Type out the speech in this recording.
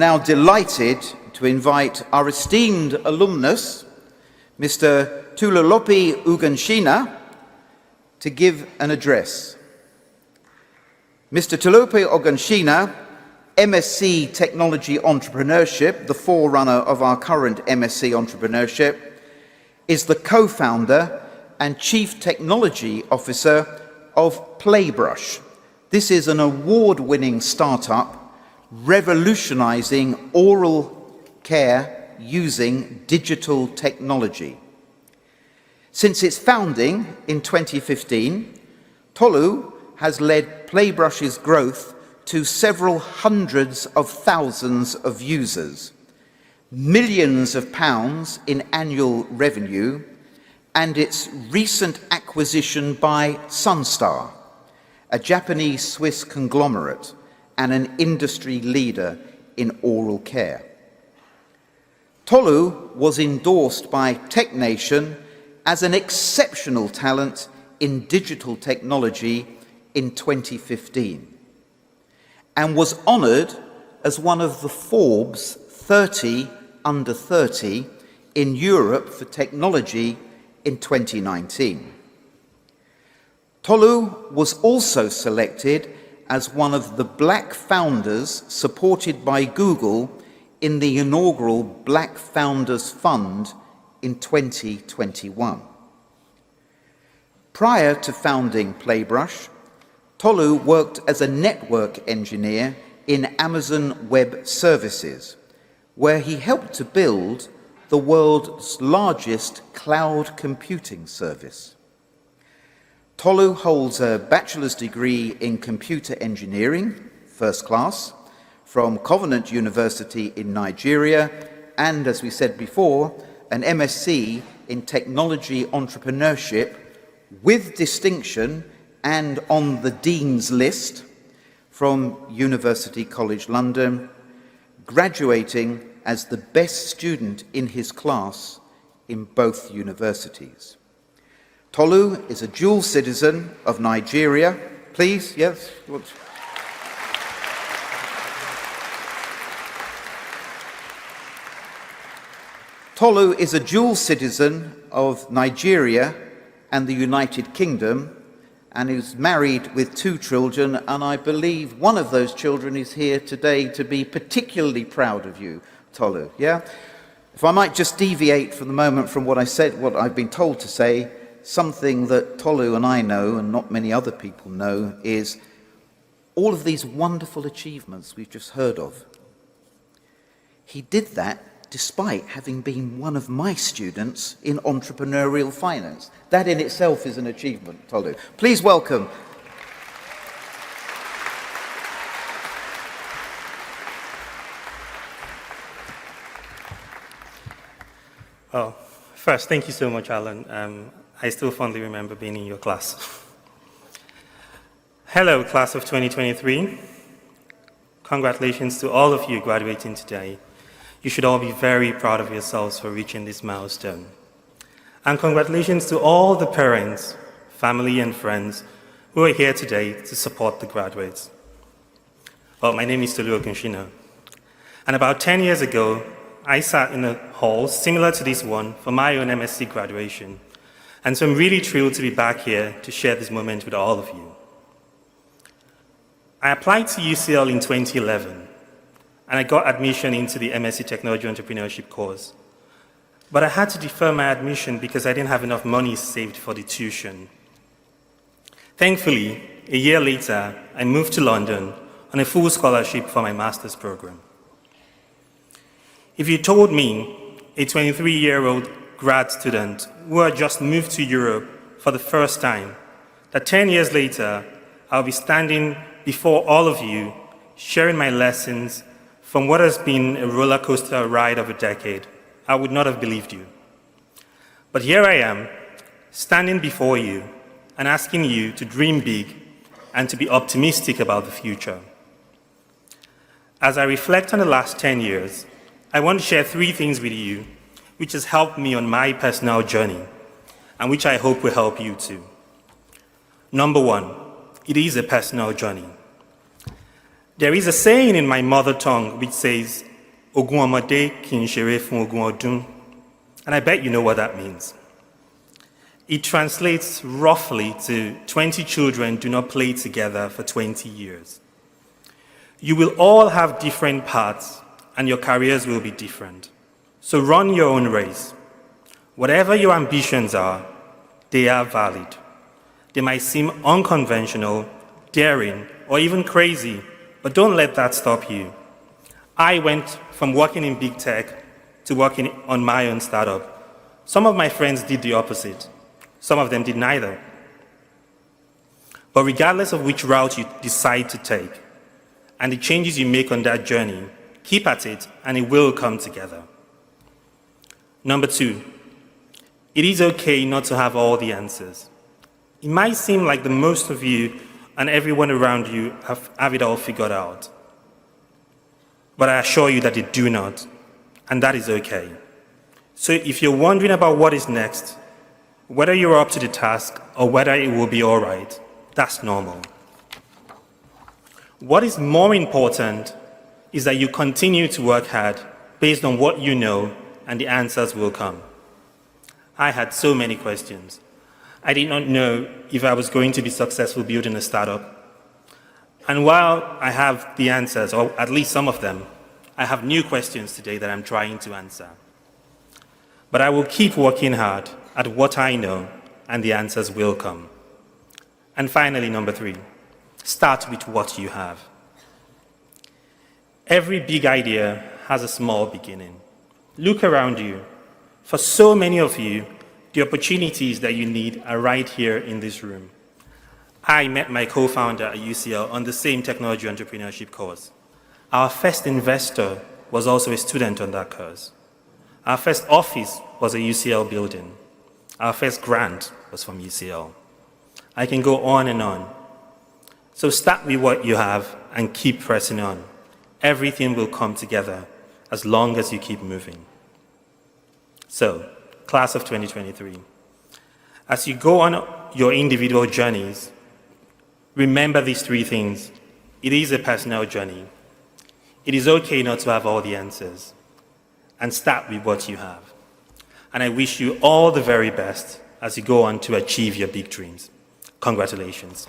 Now delighted to invite our esteemed alumnus, Mr. Tolulope Ogunsina, to give an address. Mr. Tolulope Ogunsina, MSc Technology Entrepreneurship, the forerunner of our current MSc Entrepreneurship, is the co-founder and Chief Technology Officer of Playbrush. This is an award-winning startup revolutionizing oral care using digital technology. Since its founding in 2015, Tolu has led Playbrush's growth to several hundreds of thousands of users, millions of pounds in annual revenue, and its recent acquisition by Sunstar, a Japanese-Swiss conglomerate and an industry leader in oral care. Tolu was endorsed by TechNation as an exceptional talent in digital technology in 2015 and was honored as one of the Forbes 30 under 30 in Europe for technology in 2019. Tolu was also selected as one of the Black founders supported by Google in the inaugural Black Founders Fund in 2021. Prior to founding Playbrush, Tolu worked as a network engineer in Amazon Web Services, where he helped to build the world's largest cloud computing service. Tolu holds a bachelor's degree in computer engineering, first class, from Covenant University in Nigeria, and, as we said before, an MSc in technology entrepreneurship with distinction and on the Dean's List from University College London, graduating as the best student in his class in both universities. Tolu is a dual citizen of Nigeria. Please, yes? Tolu is a dual citizen of Nigeria and the United Kingdom, and is married with 2 children, and I believe one of those children is here today to be particularly proud of you, Tolu, yeah? If I might just deviate for the moment from what I said, what I've been told to say, something that Tolu and I know, and not many other people know, is all of these wonderful achievements we've just heard of. He did that despite having been one of my students in entrepreneurial finance. That in itself is an achievement, Tolu. Please welcome. Well, first, thank you so much, Alan. I still fondly remember being in your class. Hello, class of 2023. Congratulations to all of you graduating today. You should all be very proud of yourselves for reaching this milestone. And congratulations to all the parents, family, and friends who are here today to support the graduates. Well, my name is Tolulope Ogunsina, and about 10 years ago, I sat in a hall similar to this one for my own MSc graduation. And so I'm really thrilled to be back here to share this moment with all of you. I applied to UCL in 2011, and I got admission into the MSc Technology Entrepreneurship course. But I had to defer my admission because I didn't have enough money saved for the tuition. Thankfully, a year later, I moved to London on a full scholarship for my master's program. If you told me, a 23-year-old grad student who had just moved to Europe for the first time, that 10 years later, I'll be standing before all of you, sharing my lessons from what has been a roller coaster ride of a decade, I would not have believed you. But here I am, standing before you and asking you to dream big and to be optimistic about the future. As I reflect on the last 10 years, I want to share 3 things with you which has helped me on my personal journey and which I hope will help you too. Number 1, it is a personal journey. There is a saying in my mother tongue which says, Ogun Omode Ki n Ṣeré Fún Ogun Ọdún, and I bet you know what that means. It translates roughly to 20 children do not play together for 20 years. You will all have different paths, and your careers will be different. So run your own race. Whatever your ambitions are, they are valid. They might seem unconventional, daring, or even crazy, but don't let that stop you. I went from working in big tech to working on my own startup. Some of my friends did the opposite. Some of them did neither. But regardless of which route you decide to take and the changes you make on that journey, keep at it and it will come together. Number 2, it is okay not to have all the answers. It might seem like the most of you and everyone around you have it all figured out. But I assure you that they do not, and that is okay. So if you're wondering about what is next, whether you're up to the task or whether it will be all right, that's normal. What is more important is that you continue to work hard based on what you know, and the answers will come. I had so many questions. I did not know if I was going to be successful building a startup. And while I have the answers, or at least some of them, I have new questions today that I'm trying to answer. But I will keep working hard at what I know, and the answers will come. And finally, number 3, start with what you have. Every big idea has a small beginning. Look around you. For so many of you, the opportunities that you need are right here in this room. I met my co-founder at UCL on the same technology entrepreneurship course. Our first investor was also a student on that course. Our first office was a UCL building. Our first grant was from UCL. I can go on and on. So start with what you have and keep pressing on. Everything will come together as long as you keep moving. So, class of 2023, as you go on your individual journeys, remember these 3 things. It is a personal journey. It is okay not to have all the answers. And start with what you have. And I wish you all the very best as you go on to achieve your big dreams. Congratulations.